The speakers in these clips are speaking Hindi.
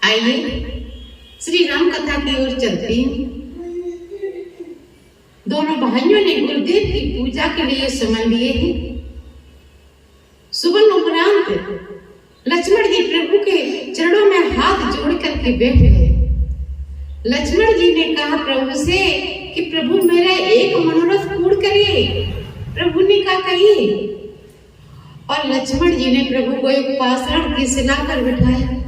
आइए श्री राम कथा की ओर चलते हैं। दोनों भाइयों ने गुरुदेव की पूजा के लिए समन लिए हैं। सुबह उपरांत लक्ष्मण जी प्रभु के चरणों में हाथ जोड़ करके बैठे हैं। लक्ष्मण जी ने कहा प्रभु से कि प्रभु मेरा एक मनोरथ पूर्ण करिए। प्रभु ने कहा कहिए। और लक्ष्मण जी ने प्रभु को एक पाषाण की शिला पर बिठाया।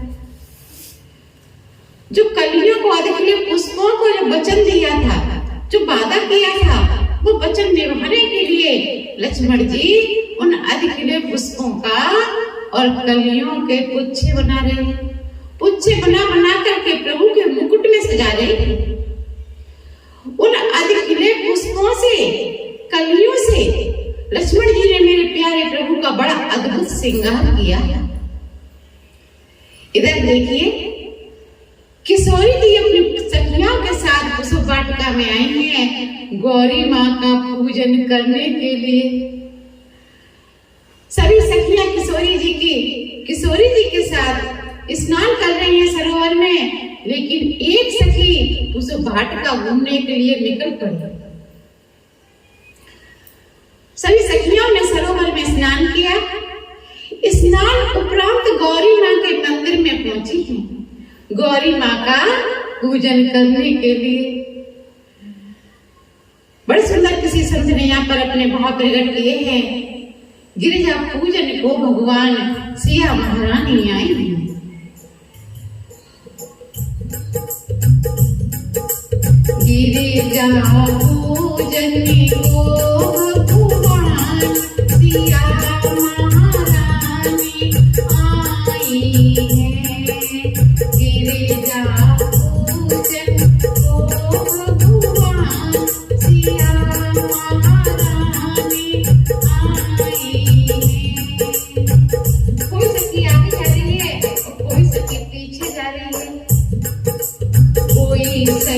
जो कलियों को अधिकले पुष्पों को जो वचन दिया था, जो वादा किया था, वो वचन निभाने के लिए लक्ष्मण जी उन अधिकले पुष्पों का और कलियों के पुच्छे बना रहे। पुच्छे बना करके प्रभु के मुकुट में सजा रहे। उन अधिकले पुष्पों से, कलियों से लक्ष्मण जी ने मेरे प्यारे प्रभु का बड़ा अद्भुत श्रृंगार किया। इधर देखिए, किशोरी जी अपनी सखियों के साथ कुसुम वाटिका में आई हैं गौरी माँ का पूजन करने के लिए। सभी सखियां किशोरी जी के साथ स्नान कर रही हैं सरोवर में, लेकिन एक सखी कुसुम वाटिका घूमने के लिए निकल पड़ी। सभी सखियों ने सरोवर में स्नान किया। स्नान उपरांत गौरी माँ के मंदिर में पहुंची हैं गौरी माँ का पूजन करने के लिए। बड़े सुंदर किसी संत ने यहाँ पर अपने भाव प्रकट किए हैं। गिरिजा पूजन को भगवान सिया महारानी आई हैं। गिरिजा पूजन को भगवान सिया महारानी आई है। गिरिजा पूजन को भगवान सिया महारानी आई है। कोई सखी आगे जा रही है और कोई सखी पीछे जा रही है। कोई सखी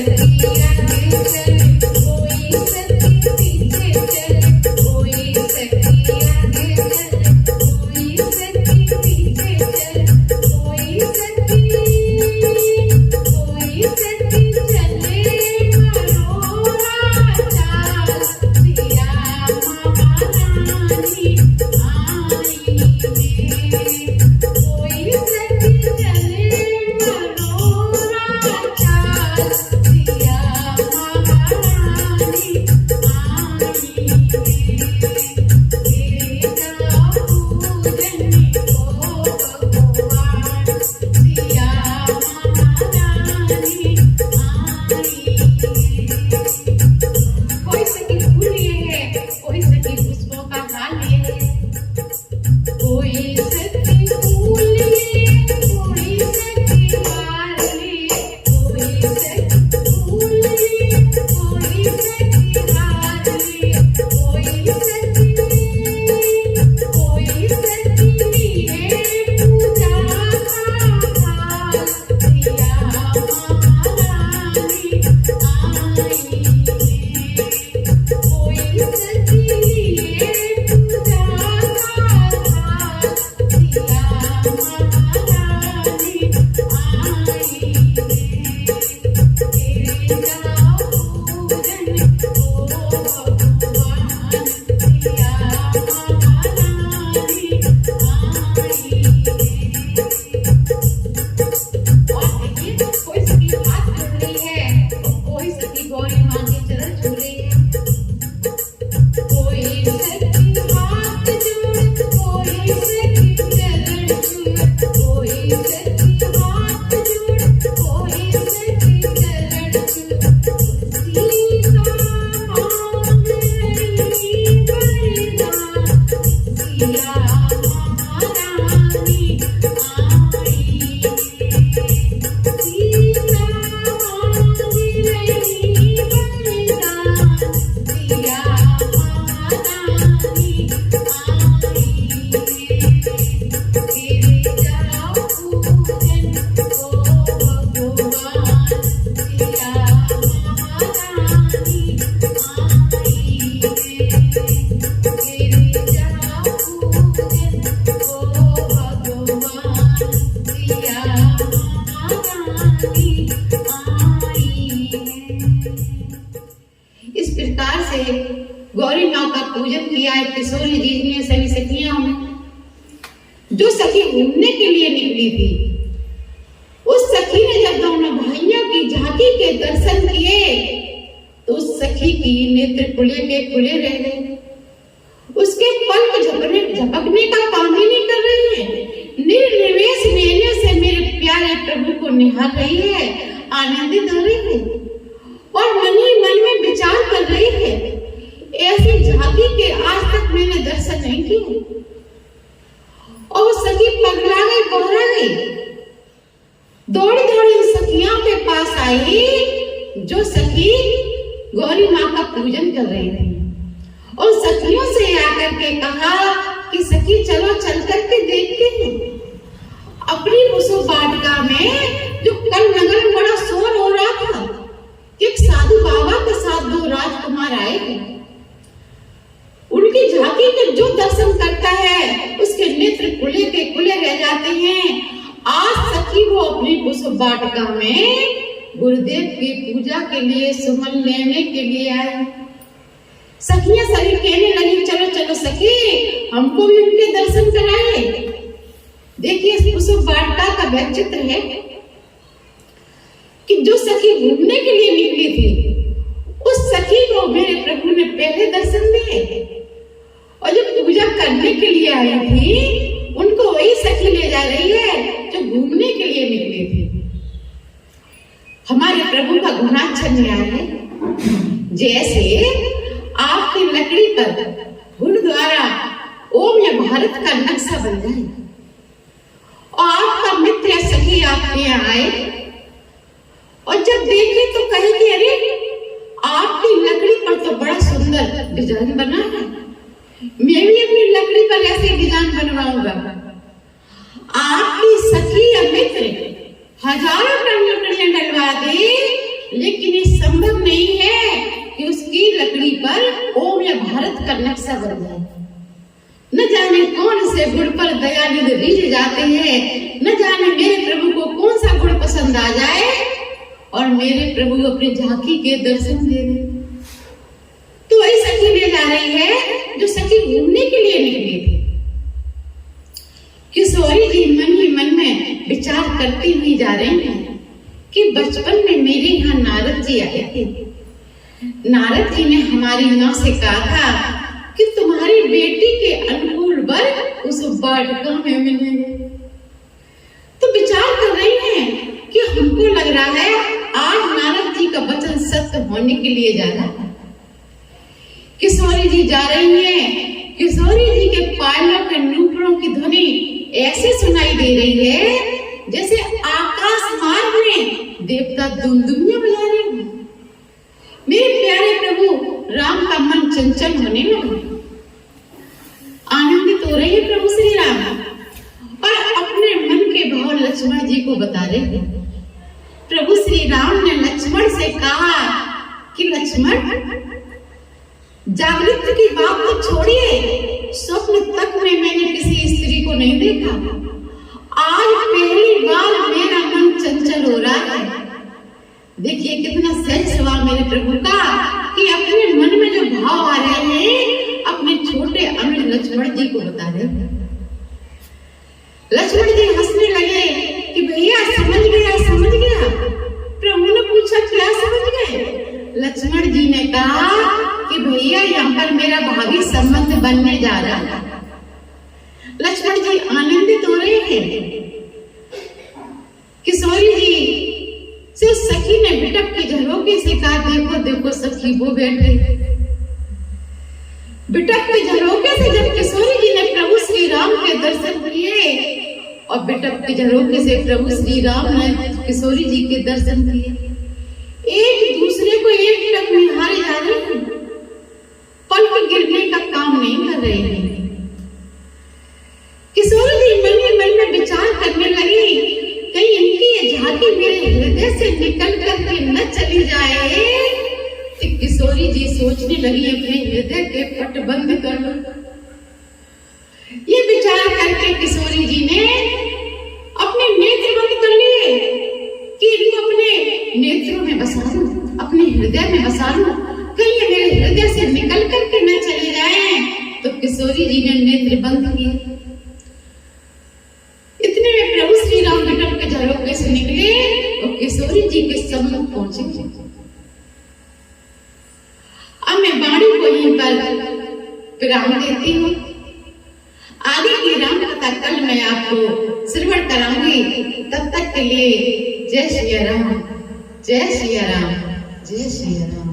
आगे चले, कोई सखी पीछे निकली थी। उस सखी ने जब दोनों भाइयों की झांकी के दर्शन किए तो उस सखी की नेत्र खुले के खुले रह गए। उसके पलक झपकने का काम ही नहीं कर रही है। निर्निमेष नैनों से मेरे प्यारे प्रभु को निहार रही है, आनंदित हो रही है और मन ही मन में विचार कर रही है। ऐसी झांकी के आज तक मैंने दर्शन नहीं किए। और वो सखी पगला गई, बहरा गई, दौड़ी दौड़ी सखियों के पास आई जो सखी गौरी माँ का पूजन कर रही थी और सखियों से आकर के कहा कि सखी चलो चल करके देखते हैं अपनी कुसुम वाटिका में जो कल नगर में बड़ा शोर हो रहा था कि एक साधु बाबा के साथ 2 राजकुमार आए थे। उनकी झांकी के जो दर्शन करता है उसके नेत्र खुले के खुले रह जाते हैं। आज सखी वो अपनी कुसुम वाटिका में गुरुदेव की पूजा के लिए सुमन लेने के लिए आए। सखियां सभी कहने लगी चलो चलो सखी हमको भी उनके दर्शन कराए। देखिए इस कुसुम वाटिका का वह चित्र है कि जो सखी घूमने के लिए निकली थी उस सखी को मेरे प्रभु ने पहले दर्शन दिए और जो पूजा करने के लिए आई थी उनको वही सखी ले जा रही है जो घूमने के लिए निकली थी। हमारे प्रभु का गुणाच्छन न्याय है। जैसे आपकी लकड़ी पर फूल द्वारा ओम या भारत का नक्शा बन जाए और आपका मित्र या सखी आपके यहाँ आए और जब देखे तो कहेगी अरे आपकी लकड़ी पर तो बड़ा सुंदर डिजाइन बना है, मैं भी अपनी लकड़ी पर ऐसे डिजाइन बनवाऊंगा। आपकी सखी या मित्र हजारों टन लकड़ियां डलवा दे लेकिन ये संभव नहीं है कि उसकी लकड़ी पर ओम या भारत का नक्शा बन जाए। न जाने कौन से गुण पर दयानिधि रीझ जाते हैं, न जाने मेरे प्रभु को कौन सा गुण पसंद आ जाए और मेरे प्रभु अपनी झांकी के दर्शन दे रहे। तो वही सखी ले जा रही है जो सखी घूमने के लिए निकली थी। किशोरी जी मन ही मन में विचार करती हुई जा रही हैं कि बचपन में मेरे यहाँ नारद जी आए थे। नारद जी ने हमारी माँ से कहा था कि तुम्हारी बेटी के अनुकूल वर उस वाटिका में मिलेंगे। तो विचार कर रही हैं कि हमको लग रहा है आज नारद जी का वचन सत्य होने के लिए जा रहा है। किशोरी जी जा रही हैं। किशोरी जी के पायलों के नूपुरों की ध्वनि ऐसे सुनाई दे रही है जैसे आकाश मार्ग में देवता दुमदुमियां बजा रहे हैं। मेरे प्यारे प्रभु राम का मन चंचल होने लगा, आनंदित हो रहे हैं प्रभु श्री राम और अपने मन के भाव लक्ष्मण जी को बता रहे हैं। प्रभु श्री राम ने लक्ष्मण से कहा कि लक्ष्मण जागृत की बात तो छोड़िए, स्वप्न तक में मैंने किसी स्त्री को नहीं देखा। आज पहली बार मेरा मन चंचल हो रहा है। देखिए कितना सहज सवाल मेरे प्रभु का कि अपने मन में जो भाव आ रहे हैं अपने छोटे अनुज लक्ष्मण जी को बता रहे हैं। लक्ष्मण जी हंसने लगे कि भैया समझ गया। प्रभु ने पूछा क्या समझ गए? लक्ष्मण जी ने कहा कि भैया यहाँ पर मेरा भावी संबंध बनने जा रहा है। लक्ष्मण जी आनंदित हो रहे हैं। किशोरी जी से सखी ने बिटक के झरोके से कहा देखो देखो सखी वो बैठे। बिटक के झरोके से जब किशोरी जी ने प्रभु श्री राम के दर्शन किए और बिटक के झरोके से प्रभु श्री राम ने किशोरी जी के दर्शन किए, एक दूसरे को एक टक निहारे जा रहे हैं, पलक गिरने का काम नहीं कर रहे हैं। किशोरी जी मन ही मन में विचार करने लगी कहीं इनकी ये झांकी मेरे हृदय से निकल करके न चली जाए। तो किशोरी जी सोचने लगी अपने हृदय के पट बंद कर लो। ये विचार करके किशोरी जी ने अपने नेत्र बंद कर लिए कि इनको अपने नेत्रों में बसा लूं, अपने हृदय में बसा लूं, कहीं ये मेरे हृदय से निकल करके न चले जाए। तो किशोरी जी ने नेत्र बंद किए। इतने में प्रभु श्री द्रौपदी जी के सम्मुख पहुंचे। अब मैं वाणी को यहीं पर विराम देती हूँ। आगे की राम कथा कल मैं आपको श्रवण कराऊंगी। तब तक के लिए जय सिया राम, जय सिया राम, जय सिया राम।